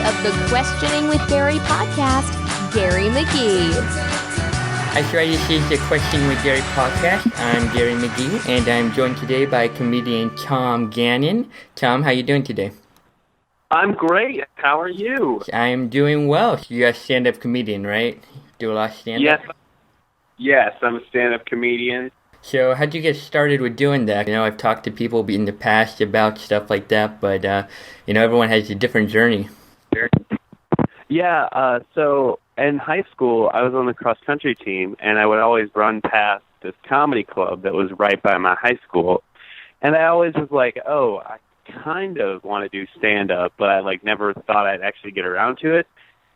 of the Questioning with Gary podcast, Gary McGee. Hi, sure. This is the Questioning with Gary podcast. I'm Gary McGee, and I'm joined today by comedian Tom Gannon. Tom, how you doing today? I'm great. How are you? I'm doing well. You're a stand-up comedian, right? Do a lot of stand-up? Yes, I'm a stand-up comedian. So how'd you get started with doing that? I've talked to people in the past about stuff like that, but, everyone has a different journey. Yeah, so in high school, I was on the cross-country team, and I would always run past this comedy club that was right by my high school. And I always was like, I kind of want to do stand-up, but I, never thought I'd actually get around to it.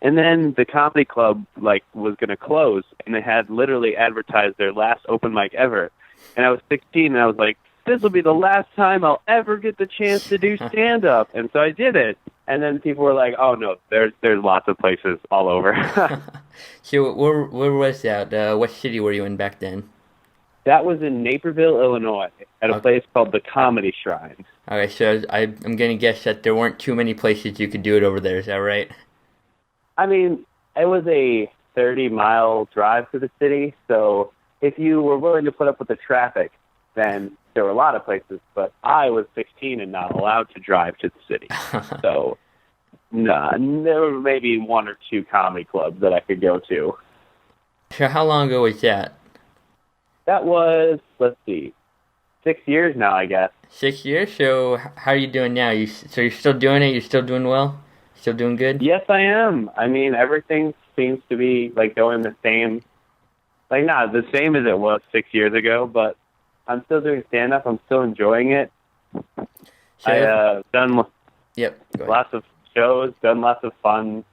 And then the comedy club, was going to close, and they had literally advertised their last open mic ever. And I was 16, and I was like, this will be the last time I'll ever get the chance to do stand-up. And so I did it. And then people were like, oh, no, there's lots of places all over. So where was that? What city were you in back then? That was in Naperville, Illinois, at a place called the Comedy Shrine. Okay, so I'm going to guess that there weren't too many places you could do it over there. Is that right? I mean, it was a 30-mile drive to the city, so if you were willing to put up with the traffic, then there were a lot of places, but I was 16 and not allowed to drive to the city. So, there were maybe one or two comedy clubs that I could go to. So how long ago was that? That was, 6 years now, I guess. 6 years? So how are you doing now? So you're still doing it? You're still doing well? Still doing good? Yes, I am. I mean, everything seems to be, going the same. Not the same as it was 6 years ago, but I'm still doing stand-up. I'm still enjoying it. I've done lots of shows, done lots of fun,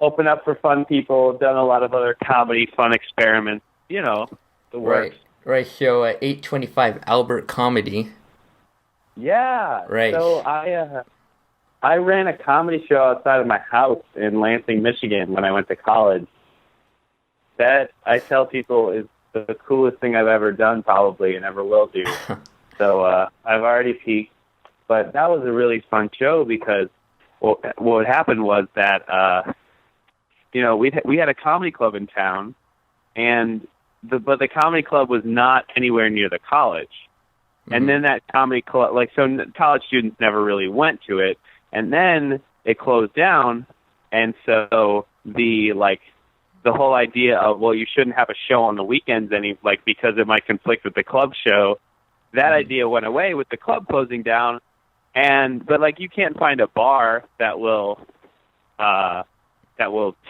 open up for fun people, done a lot of other comedy fun experiments, the works. Right, so 825 Albert Comedy. Yeah. Right. So I ran a comedy show outside of my house in Lansing, Michigan when I went to college. That, I tell people, is the coolest thing I've ever done probably and ever will do. So I've already peaked. But that was a really fun show because what happened was that, we had a comedy club in town, but the comedy club was not anywhere near the college. Mm-hmm. And then that comedy club, college students never really went to it. And then it closed down, and so the whole idea of, you shouldn't have a show on the weekends because it might conflict with the club show, that idea went away with the club closing down. But you can't find a bar that will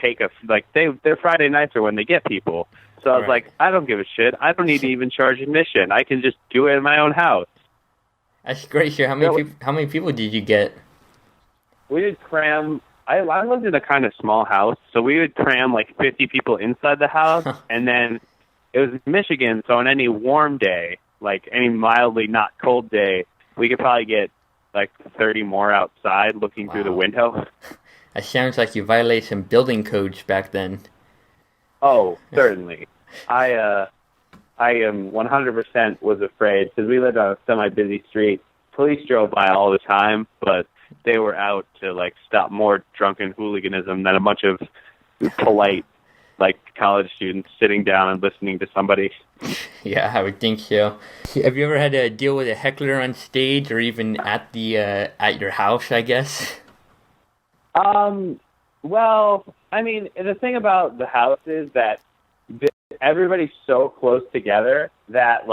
take their Friday nights are when they get people. So I was like, I don't give a shit. I don't need to even charge admission. I can just do it in my own house. That's great. Sure. How many people did you get? We would cram. I lived in a kind of small house, so we would cram 50 people inside the house, and then it was Michigan, so on any warm day, any mildly not cold day, we could probably get 30 more outside looking through the window. That sounds like you violated some building codes back then. Oh, certainly. I am 100% was afraid because we lived on a semi-busy street. Police drove by all the time, but they were out to stop more drunken hooliganism than a bunch of polite college students sitting down and listening to somebody. Yeah, I would think so. Have you ever had to deal with a heckler on stage or even at your house, I guess? Well, I mean, the thing about the house is that everybody's so close together that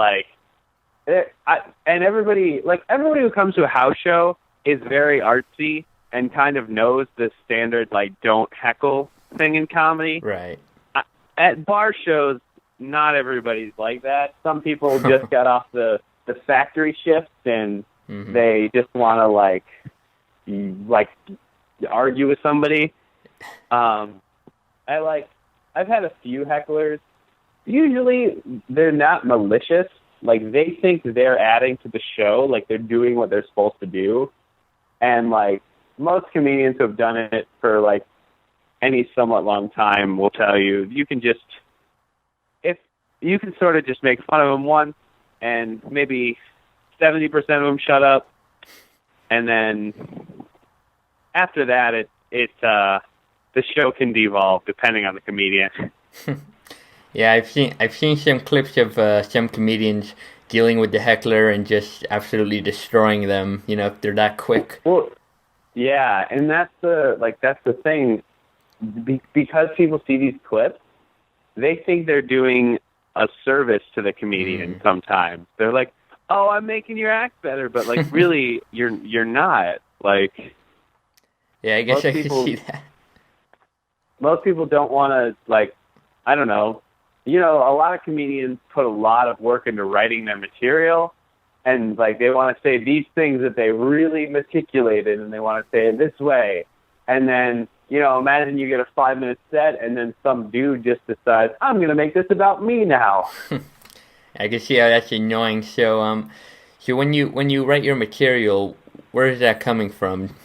everybody who comes to a house show is very artsy and kind of knows the standard don't heckle thing in comedy. Right. At bar shows, not everybody's like that. Some people just got off the factory shifts and they just want to argue with somebody. I've had a few hecklers. Usually they're not malicious. They think they're adding to the show. They're doing what they're supposed to do. And most comedians who have done it for any somewhat long time will tell you, you can sort of just make fun of them once and maybe 70% of them shut up. And then after that, the show can devolve depending on the comedian. Yeah, I've seen some clips of some comedians dealing with the heckler and just absolutely destroying them. You know, if they're that quick. Well, yeah, and that's the thing. Because people see these clips, they think they're doing a service to the comedian. Sometimes they're like, "Oh, I'm making your act better," but like, really, you're not. Like, yeah, I guess I can see that. Most people don't want to, like, I don't know. You know, a lot of comedians put a lot of work into writing their material, and like they want to say these things that they really meticulated, and they want to say it this way, and then, you know, imagine you get a 5-minute set, and then some dude just decides, I'm going to make this about me now. I can see how that's annoying. So, so when you write your material, where is that coming from?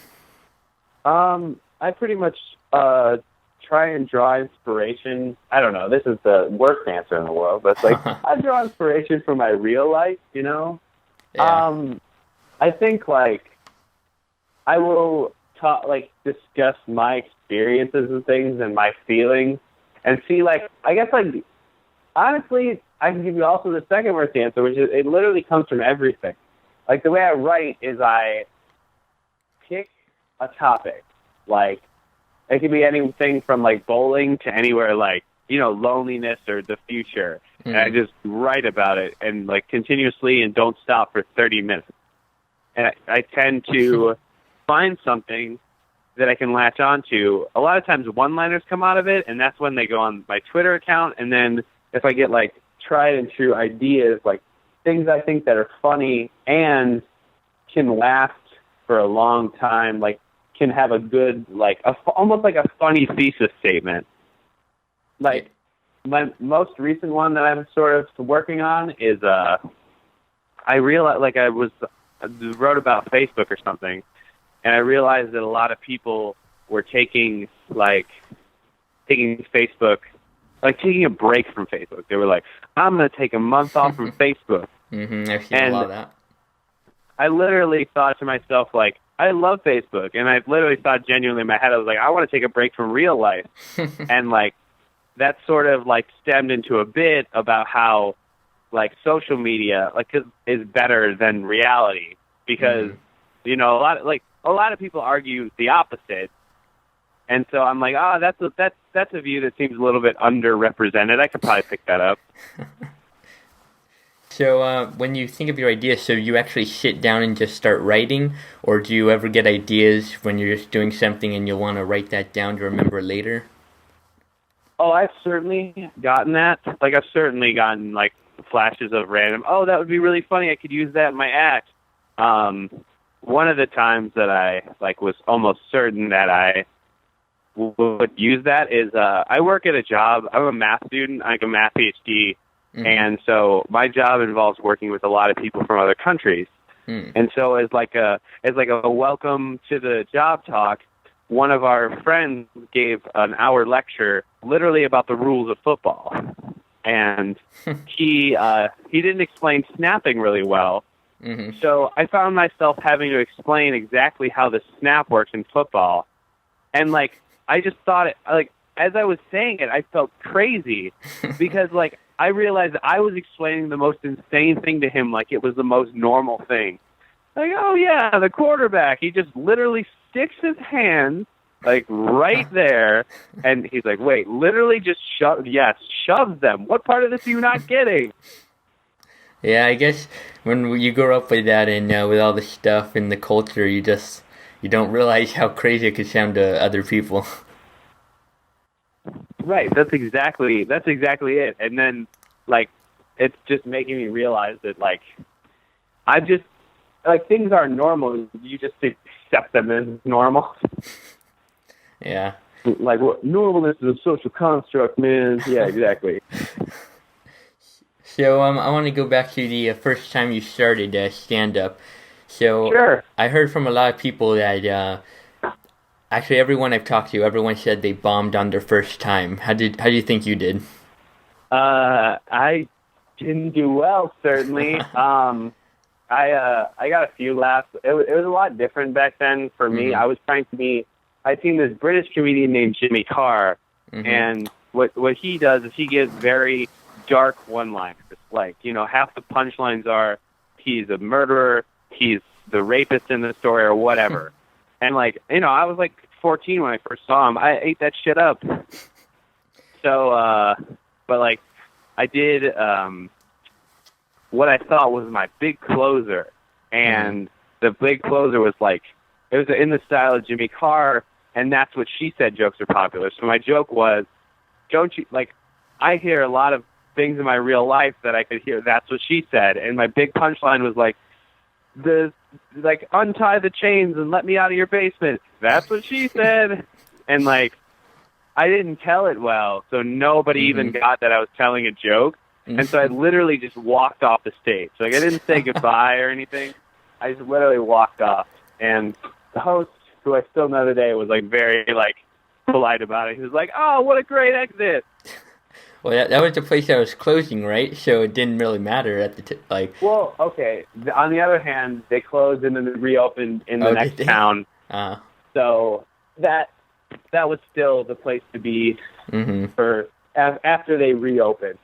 I pretty much try and draw inspiration. I don't know. This is the worst answer in the world, but it's like I draw inspiration from my real life. You know. Yeah. I think like I will discuss my experiences and things and my feelings and see, like, I guess, like, honestly, I can give you also the second worst answer, which is it literally comes from everything. Like, the way I write is I pick a topic. Like, it could be anything from, like, bowling to anywhere, like, you know, loneliness or the future. And I just write about it and, like, continuously and don't stop for 30 minutes. And I tend to find something that I can latch onto. A lot of times one-liners come out of it, and that's when they go on my Twitter account. And then if I get, like, tried and true ideas, like things I think that are funny and can last for a long time, like can have a good, like, almost like a funny thesis statement. Like, my most recent one that I'm sort of working on is, I realized, like, I wrote about Facebook or something, and I realized that a lot of people were taking Facebook, like taking a break from Facebook. They were like, I'm going to take a month off from Facebook. I've seen a lot of that. I literally thought to myself, like, I love Facebook. And I literally thought genuinely in my head, I was like, I want to take a break from real life. And, like, that sort of, like, stemmed into a bit about how, like, social media, like, is better than reality. Because, you know, a lot of people argue the opposite. And so I'm like, that's a view that seems a little bit underrepresented. I could probably pick that up. So when you think of your ideas, so you actually sit down and just start writing, or do you ever get ideas when you're just doing something and you'll want to write that down to remember later? Oh, I've certainly gotten that. Like, I've certainly gotten, like, flashes of random, that would be really funny. I could use that in my act. One of the times that I, like, was almost certain that I would use that is I work at a job. I'm a math student. I'm a math PhD. And so my job involves working with a lot of people from other countries. And so as like a welcome to the job talk, one of our friends gave an hour lecture literally about the rules of football. And he didn't explain snapping really well. So I found myself having to explain exactly how the snap works in football. And, like, I just thought it, like, as I was saying it, I felt crazy because, like, I realized I was explaining the most insane thing to him like it was the most normal thing. Like, oh, yeah, the quarterback, he just literally sticks his hand, like, right there, and he's like, wait, literally just shoves them. What part of this are you not getting? Yeah, I guess when you grow up with that and with all the stuff and the culture, you don't realize how crazy it could sound to other people. Right, that's exactly it. And then, like, it's just making me realize that, like, things are normal. You just accept them as normal. Yeah. Like, normalness is a social construct, man. Yeah, exactly. So I want to go back to the first time you started stand-up. So sure. I heard from a lot of people that actually everyone I've talked to, everyone said they bombed on their first time. How do you think you did? I didn't do well, certainly. I got a few laughs. It was a lot different back then for me. I was trying to be I'd seen this British comedian named Jimmy Carr, and what he does is he gives very dark one-liners. Like, half the punchlines are he's a murderer, he's the rapist in the story, or whatever. And I was 14 when I first saw him. I ate that shit up. So, but I did what I thought was my big closer, and the big closer was it was in the style of Jimmy Carr, and that's what she said jokes are popular. So my joke was, don't you, I hear a lot of things in my real life that I could hear, that's what she said, and my big punchline was untie the chains and let me out of your basement, that's what she said. And I didn't tell it well, so nobody even got that I was telling a joke. And so I literally just walked off the stage. I didn't say goodbye or anything. I just literally walked off. And the host, who I still know today, was very polite about it. He was like, "Oh, what a great exit." Well, that was the place that was closing, right? So it didn't really matter at the Well, okay. On the other hand, they closed and then they reopened in the next town. So that was still the place to be for after they reopened.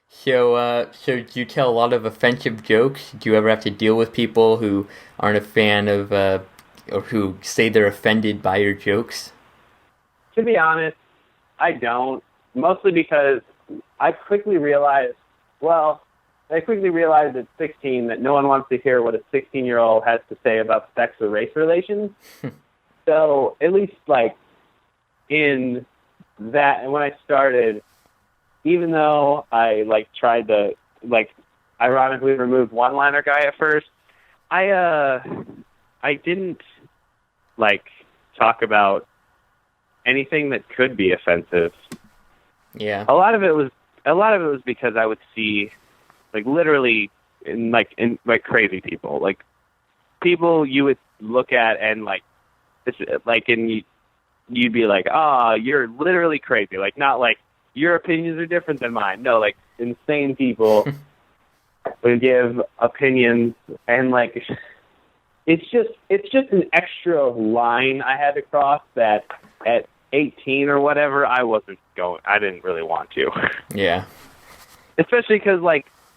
So do you tell a lot of offensive jokes? Do you ever have to deal with people who aren't a fan of, or who say they're offended by your jokes? To be honest, I don't. Mostly because I quickly realized at 16 that no one wants to hear what a 16-year-old has to say about sex or race relations. So at least in that, when I started, even though I tried to ironically remove one-liner guy at first, I didn't talk about anything that could be offensive. Yeah. A lot of it was because I would see literally in crazy people, people you would look at and and you'd be like, "Oh, you're literally crazy." Not your opinions are different than mine. No, insane people would give opinions, and it's just an extra line I had to cross that at 18 or whatever I didn't really want to. Yeah. Especially because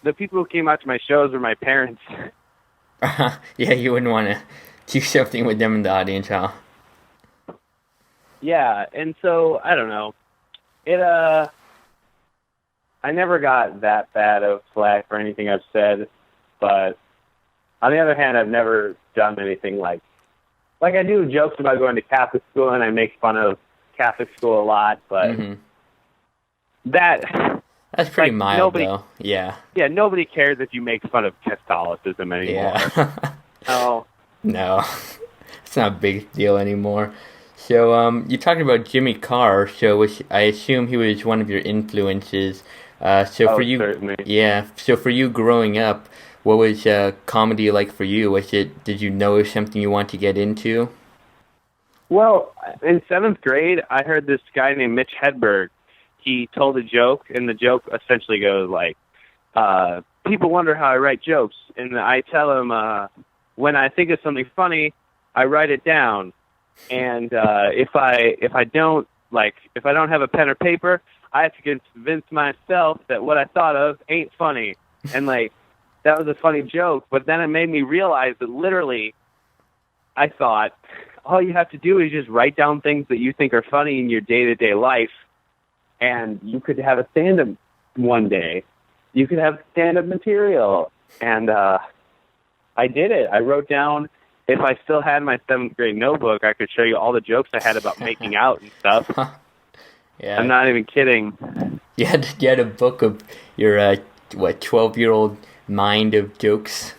the people who came out to my shows were my parents. Yeah, you wouldn't want to do something with them in the audience, huh? Yeah, and so I don't know. I never got that bad of flack for anything I've said, but on the other hand, I've never done anything I do jokes about going to Catholic school, and I make fun of Catholic school a lot, but that's pretty mild, though. Yeah. Yeah, nobody cares if you make fun of Catholicism anymore. Yeah. Oh. No, it's not a big deal anymore. So, you're talking about Jimmy Carr, so I assume he was one of your influences. For you, certainly. Yeah. So for you growing up, what was comedy like for you? Did you know it was something you want to get into? Well, in 7th grade, I heard this guy named Mitch Hedberg. He told a joke, and the joke essentially goes people wonder how I write jokes, and I tell them when I think of something funny, I write it down, and if I don't have a pen or paper, I have to convince myself that what I thought of ain't funny, and that was a funny joke. But then it made me realize that literally, I thought all you have to do is just write down things that you think are funny in your day-to-day life, and you could have a stand-up one day. You could have stand-up material. And I did it. I wrote down, if I still had my 7th grade notebook, I could show you all the jokes I had about making out and stuff. Yeah. I'm not even kidding. You had a book of your, 12-year-old mind of jokes?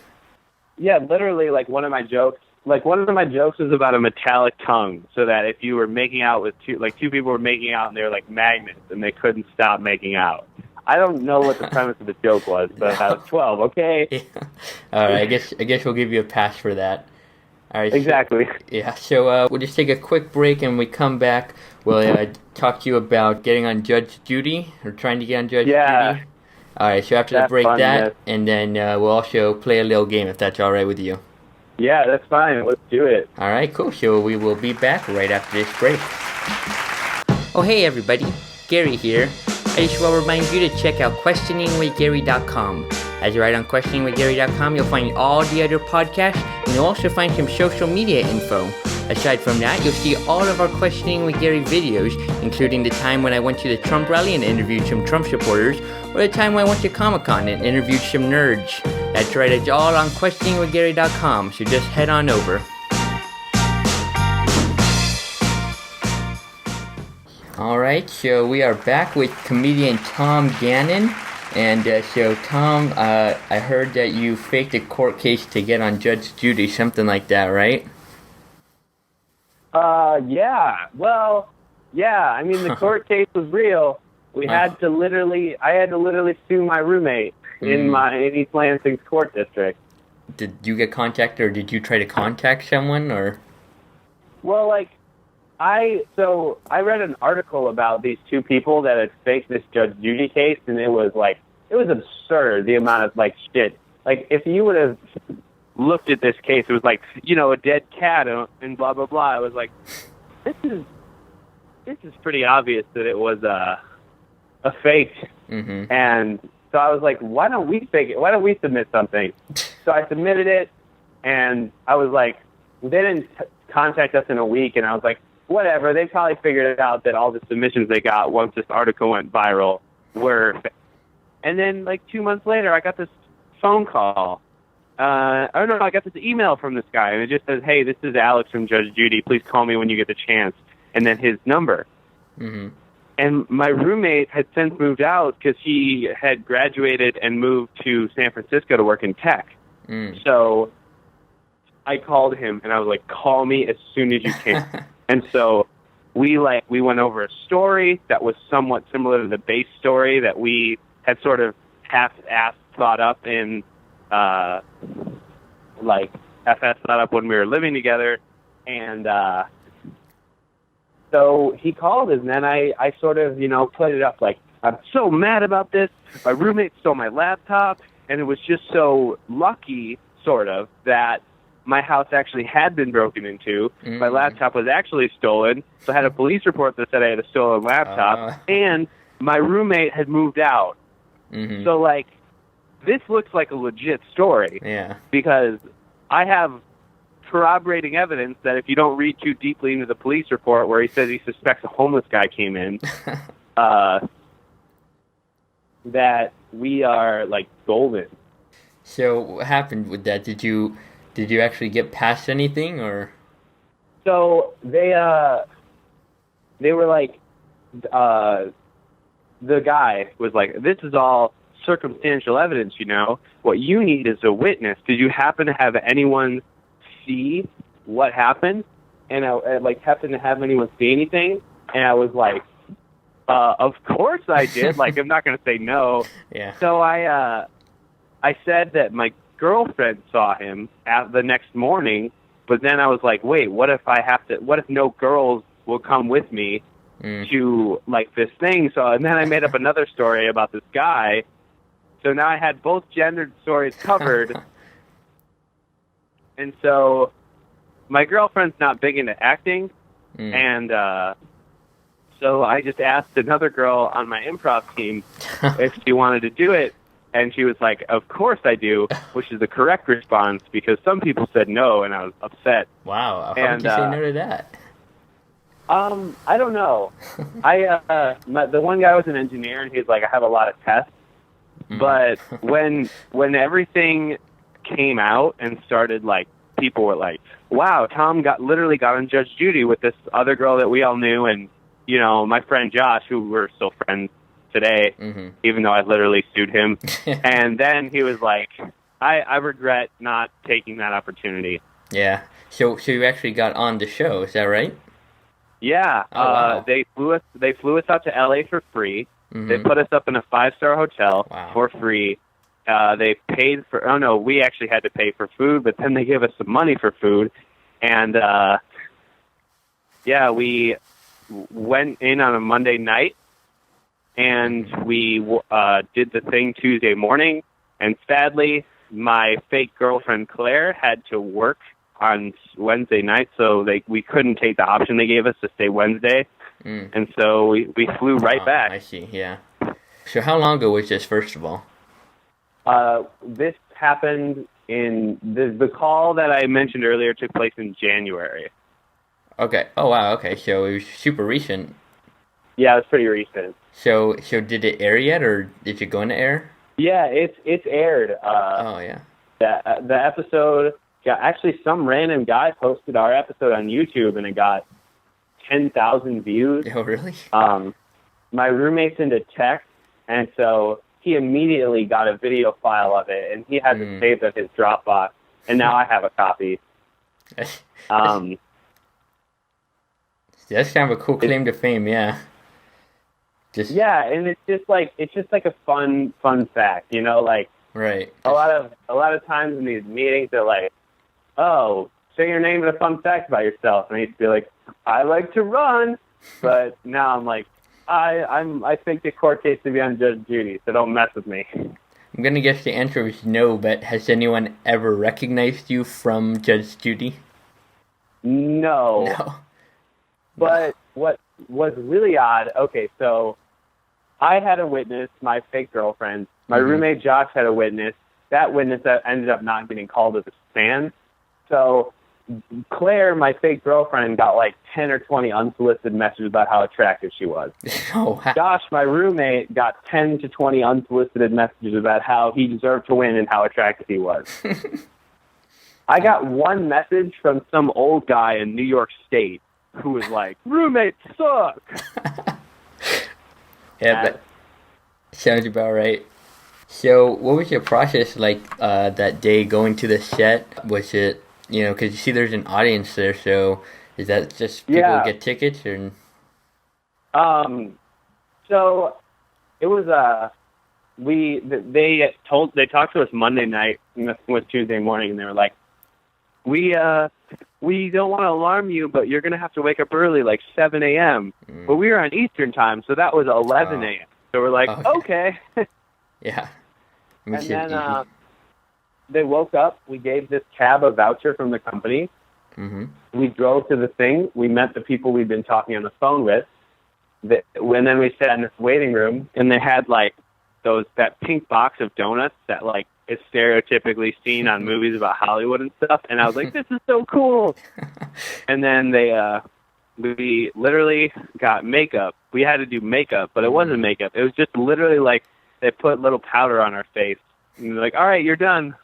Yeah, literally, one of my jokes was about a metallic tongue, so that if you were making out with two people were making out and they were magnets and they couldn't stop making out. I don't know what the premise of the joke was, but I was 12, okay? Yeah. All right, I guess we'll give you a pass for that. All right. Exactly. So we'll just take a quick break, and when we come back, we'll talk to you about getting on Judge Judy, or trying to get on Judge Judy. All right, so after the break, and then we'll also play a little game, if that's all right with you. Yeah, that's fine. Let's do it. All right, cool. So we will be back right after this break. Oh, hey, everybody. Gary here. I just want to remind you to check out questioningwithgary.com. As you write on questioningwithgary.com, you'll find all the other podcasts, and you'll also find some social media info. Aside from that, you'll see all of our Questioning with Gary videos, including the time when I went to the Trump rally and interviewed some Trump supporters, or the time when I went to Comic-Con and interviewed some nerds. That's right, it's all on questioningwithgary.com, so just head on over. Alright, so we are back with comedian Tom Gannon. And so, Tom, I heard that you faked a court case to get on Judge Judy, something like that, right? Yeah. Well, yeah. I mean, the court case was real. I had to literally sue my roommate in East Lansing's court district. Did you get contacted, or did you try to contact someone, or? Well, I read an article about these two people that had faked this Judge Judy case, and it was absurd, the amount of shit. If you would have looked at this case, it was a dead cat and blah blah blah. I was like, this is pretty obvious that it was a fake. Mm-hmm. And so I was like, why don't we fake it? Why don't we submit something? So I submitted it, and I was like, they didn't contact us in a week, and I was like, whatever. They probably figured it out that all the submissions they got once this article went viral were. And then 2 months later, I got this phone call. I got this email from this guy, and it just says, "Hey, this is Alex from Judge Judy. Please call me when you get the chance." And then his number. Mm-hmm. And my roommate had since moved out because he had graduated and moved to San Francisco to work in tech. So I called him, and I was like, "Call me as soon as you can." And so we went over a story that was somewhat similar to the base story that we had sort of half-assed thought up in FS thought up when we were living together. And so he called, and then I sort of, put it up I'm so mad about this. My roommate stole my laptop, and it was just so lucky, sort of, that my house actually had been broken into. Mm-hmm. My laptop was actually stolen, so I had a police report that said I had a stolen laptop, and my roommate had moved out. Mm-hmm. So, this looks like a legit story. Yeah. Because I have corroborating evidence that if you don't read too deeply into the police report where he says he suspects a homeless guy came in, that we are, golden. So what happened with that? Did you actually get past anything, or? So they were the guy was like, "This is all circumstantial evidence, What you need is a witness. Did you happen to have anyone see what happened?" And I happen to have anyone see anything? And I was like, of course I did. I'm not going to say no. Yeah. So I said that my girlfriend saw him the next morning, but then I was like, wait, what if no girls will come with me to this thing? So, and then I made up another story about this guy. So now I had both gendered stories covered. And so my girlfriend's not big into acting. And so I just asked another girl on my improv team if she wanted to do it. And she was like, "Of course I do," which is the correct response because some people said no, and I was upset. Wow. How did you say no to that? I don't know. The one guy was an engineer, and he's like, "I have a lot of tests." But when everything came out and started, people were like, "Wow, Tom literally got on Judge Judy with this other girl that we all knew," and my friend Josh, who we're still friends today, even though I literally sued him. And then he was like, I regret not taking that opportunity. Yeah. So you actually got on the show, is that right? Yeah. Oh, wow. They flew us out to LA for free. They put us up in a 5-star hotel for free. They paid for, we actually had to pay for food, but then they gave us some money for food. And, we went in on a Monday night, and we did the thing Tuesday morning, And sadly, my fake girlfriend Claire had to work on Wednesday night, so we couldn't take the option they gave us to stay Wednesday. And so we flew right back. I see, yeah. So how long ago was this, first of all? This happened in the call that I mentioned earlier took place in January. Okay. Oh, wow, okay. So it was super recent. Yeah, it was pretty recent. So did it air yet, or did it go into air? Yeah, it's aired. Oh, yeah. The episode, actually some random guy posted our episode on YouTube, and it got 10,000 views. Oh, really? My roommate's into tech, and so he immediately got a video file of it, and he had to save it in his Dropbox, and now I have a copy. That's kind of a cool claim to fame, yeah. Yeah, and it's just like a fun fact, you know, like right. A lot of times in these meetings they're like, oh, say your name and a fun fact about yourself, and I used to be like, I like to run, but now I'm like, I think the court case to be on Judge Judy, so don't mess with me. I'm gonna guess the answer is no, but has anyone ever recognized you from Judge Judy? No. No. But what was really odd, okay, so I had a witness, my fake girlfriend. My roommate Josh had a witness. That witness that ended up not getting called to the stand. So Claire, my fake girlfriend, got like 10 or 20 unsolicited messages about how attractive she was. Oh, wow. Josh, my roommate, got 10 to 20 unsolicited messages about how he deserved to win and how attractive he was. I got one message from some old guy in New York State who was like, roommates suck. Yeah, that sounds about right. So what was your process like that day going to the set? Was it, because you see there's an audience there, so is that just people get tickets? Or? So it was, they talked to us Monday night, and this was Tuesday morning, and they were like, we don't want to alarm you, but you're going to have to wake up early, like 7 a.m. But we were on Eastern time, so that was 11 a.m. So we're like, okay. Yeah. And then they woke up. We gave this cab a voucher from the company. We drove to the thing. We met the people we'd been talking on the phone with. And then we sat in this waiting room, and they had like that pink box of donuts that like is stereotypically seen on movies about Hollywood and stuff. And I was like, this is so cool. And then we literally got makeup. We had to do makeup, but it wasn't makeup. It was just literally like they put little powder on our face. And they're like, all right, you're done.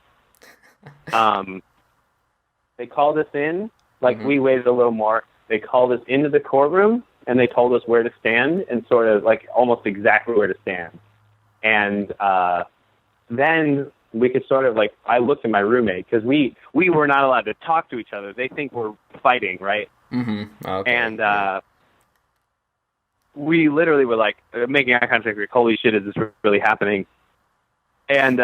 They called us in. Like, we waited a little more. They called us into the courtroom, and they told us where to stand and sort of like almost exactly where to stand. And then we could sort of like, I looked at my roommate because we were not allowed to talk to each other. They think we're fighting, right? Okay. And we literally were like making eye contact, like, holy shit, is this really happening? And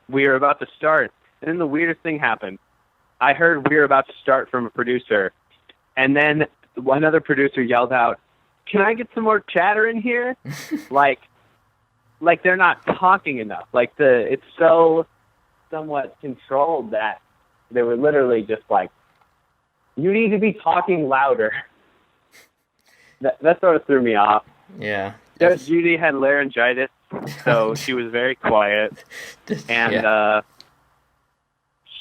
we were about to start. And then the weirdest thing happened. I heard we were about to start from a producer. And then another producer yelled out, can I get some more chatter in here? like they're not talking enough. Like it's so somewhat controlled that they were literally just like, you need to be talking louder. That sort of threw me off. Yeah. Judge Judy had laryngitis, so she was very quiet. And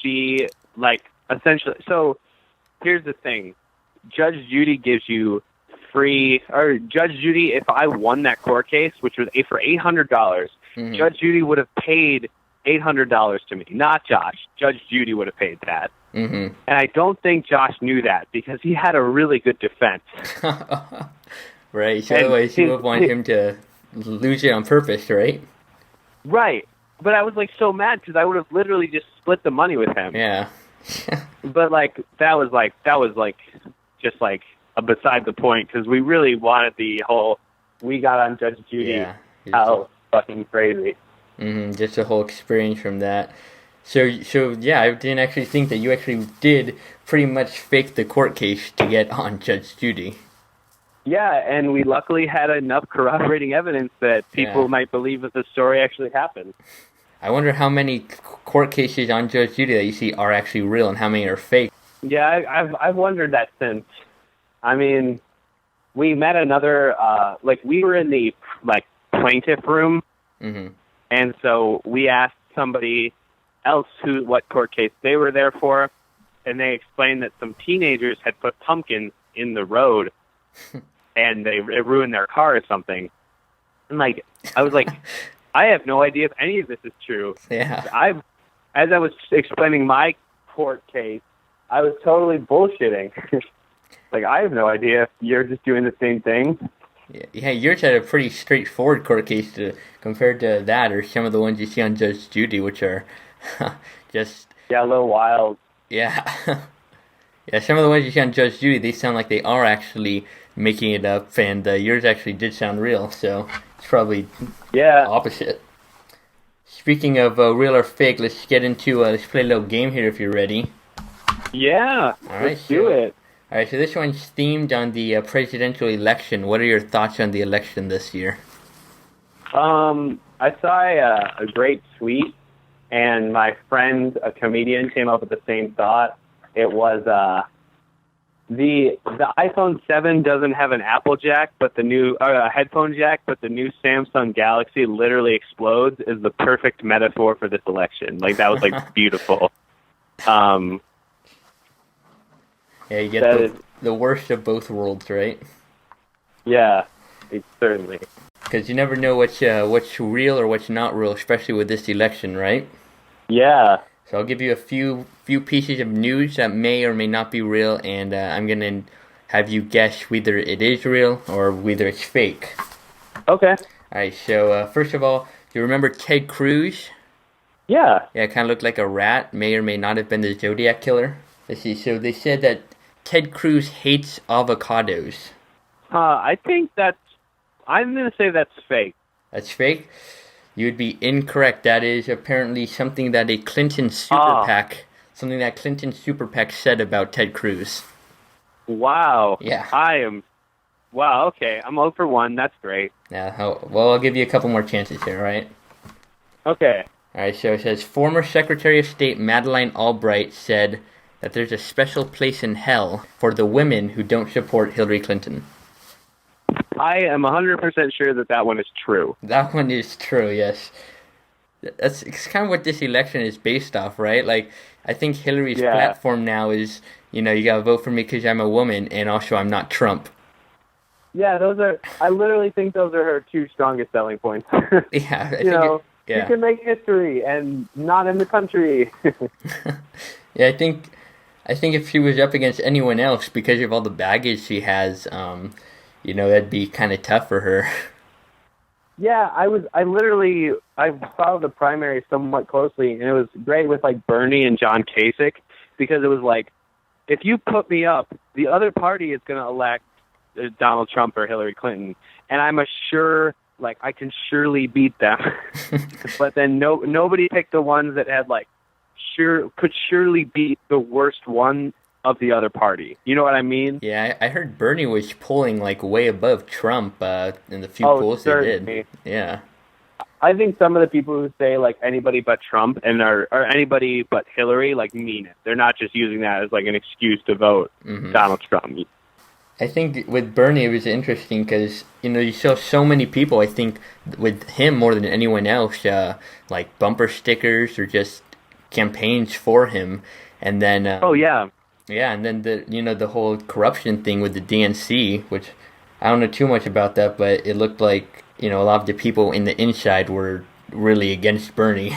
she, like, essentially... So, here's the thing. Judge Judy gives you Judge Judy, if I won that court case, which was for $800, Judge Judy would have paid $800 to me, not Josh. Judge Judy would have paid that. And I don't think Josh knew that because he had a really good defense. Right. So otherwise you would want him to lose it on purpose, right? Right. But I was like so mad because I would have literally just split the money with him. Yeah. But that was just beside the point because we really wanted the whole. We got on Judge Judy. Yeah. How fucking crazy. Just the whole experience from that. So yeah, I didn't actually think that you actually did pretty much fake the court case to get on Judge Judy. Yeah, and we luckily had enough corroborating evidence that people might believe that the story actually happened. I wonder how many court cases on Judge Judy that you see are actually real and how many are fake. Yeah, I've wondered that since. I mean, we met another, we were in the, plaintiff room, and so we asked somebody else what court case they were there for, and they explained that some teenagers had put pumpkins in the road, and it ruined their car or something. And, I was like, I have no idea if any of this is true. Yeah. As I was explaining my court case, I was totally bullshitting. I have no idea if you're just doing the same thing. Yeah, yours had a pretty straightforward court case compared to that, or some of the ones you see on Judge Judy, which are just... Yeah, a little wild. Yeah. Yeah, some of the ones you see on Judge Judy, they sound like they are actually making it up, and yours actually did sound real, so it's probably opposite. Speaking of real or fake, let's get into, let's play a little game here if you're ready. Yeah, let's do it. All right, so this one's themed on the presidential election. What are your thoughts on the election this year? I saw a great tweet, and my friend, a comedian, came up with the same thought. It was the iPhone 7 doesn't have an Apple jack, but the new headphone jack, but the new Samsung Galaxy literally explodes is the perfect metaphor for this election. That was beautiful. Yeah, you get the worst of both worlds, right? Yeah, certainly. Because you never know what's real or what's not real, especially with this election, right? Yeah. So I'll give you a few pieces of news that may or may not be real, and I'm going to have you guess whether it is real or whether it's fake. Okay. All right, so first of all, do you remember Ted Cruz? Yeah. Yeah, it kind of looked like a rat, may or may not have been the Zodiac Killer. Let's see, so they said that Ted Cruz hates avocados. I'm going to say that's fake. That's fake? You would be incorrect. That is apparently something that a Clinton super PAC, said about Ted Cruz. Wow. Yeah. Wow, okay. I'm 0 for 1. That's great. Yeah, well, I'll give you a couple more chances here, all right? Okay. All right, so it says, former Secretary of State Madeleine Albright said that there's a special place in hell for the women who don't support Hillary Clinton. I am 100% sure that one is true. That one is true, yes. It's kind of what this election is based off, right? I think Hillary's platform now is, you gotta vote for me because I'm a woman, and also I'm not Trump. Yeah, I literally think those are her two strongest selling points. Yeah, you can make history and not in the country. Yeah, I think if she was up against anyone else, because of all the baggage she has, that'd be kind of tough for her. Yeah, I followed the primary somewhat closely, and it was great with Bernie and John Kasich, because it was if you put me up, the other party is going to elect Donald Trump or Hillary Clinton, and I'm I can surely beat them. But then nobody picked the ones that had could surely beat the worst one of the other party. You know what I mean? Yeah, I heard Bernie was polling way above Trump in the few polls they did. Yeah. I think some of the people who say anybody but Trump or anybody but Hillary mean it. They're not just using that as an excuse to vote Donald Trump. I think with Bernie it was interesting because you saw so many people. I think with him more than anyone else, bumper stickers or just campaigns for him, and then yeah, and then the whole corruption thing with the DNC, which I don't know too much about that, but it looked like a lot of the people in the inside were really against Bernie.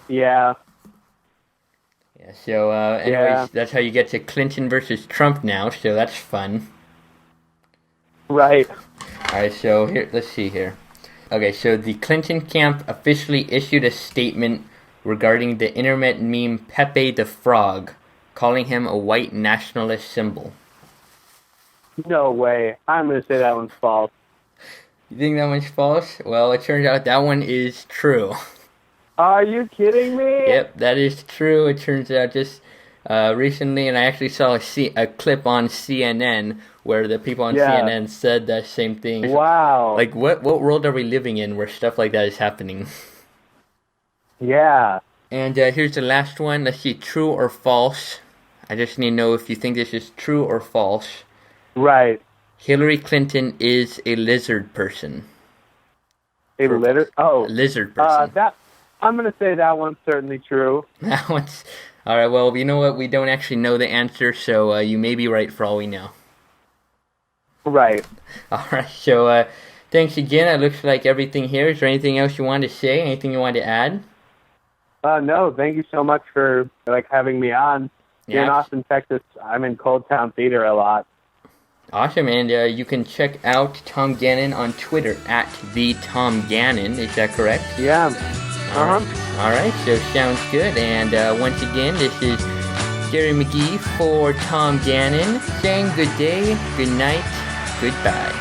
Yeah. Yeah. So anyways, that's how you get to Clinton versus Trump now. So that's fun. Right. All right. So here, let's see here. Okay. So the Clinton camp officially issued a statement regarding the internet meme Pepe the Frog, calling him a white nationalist symbol. No way. I'm going to say that one's false. You think that one's false? Well, it turns out that one is true. Are you kidding me? Yep, that is true. It turns out just recently, and I actually saw a clip on CNN where the people on CNN said that same thing. Wow. What world are we living in where stuff like that is happening? Yeah. And here's the last one. Let's see, true or false. I just need to know if you think this is true or false. Right. Hillary Clinton is a lizard person. A lizard person. I'm going to say that one's certainly true. That one's... All right, well, you know what? We don't actually know the answer, so you may be right for all we know. Right. All right, so thanks again. It looks like everything here. Is there anything else you want to say? Anything you want to add? No, thank you so much for having me on. Yeah. In Austin, Texas, I'm in Cold Town Theater a lot. Awesome, and you can check out Tom Gannon on Twitter at @TheTomGannon. Is that correct? Yeah. All right, so sounds good. And once again, this is Gary McGee for Tom Gannon saying good day, good night, goodbye.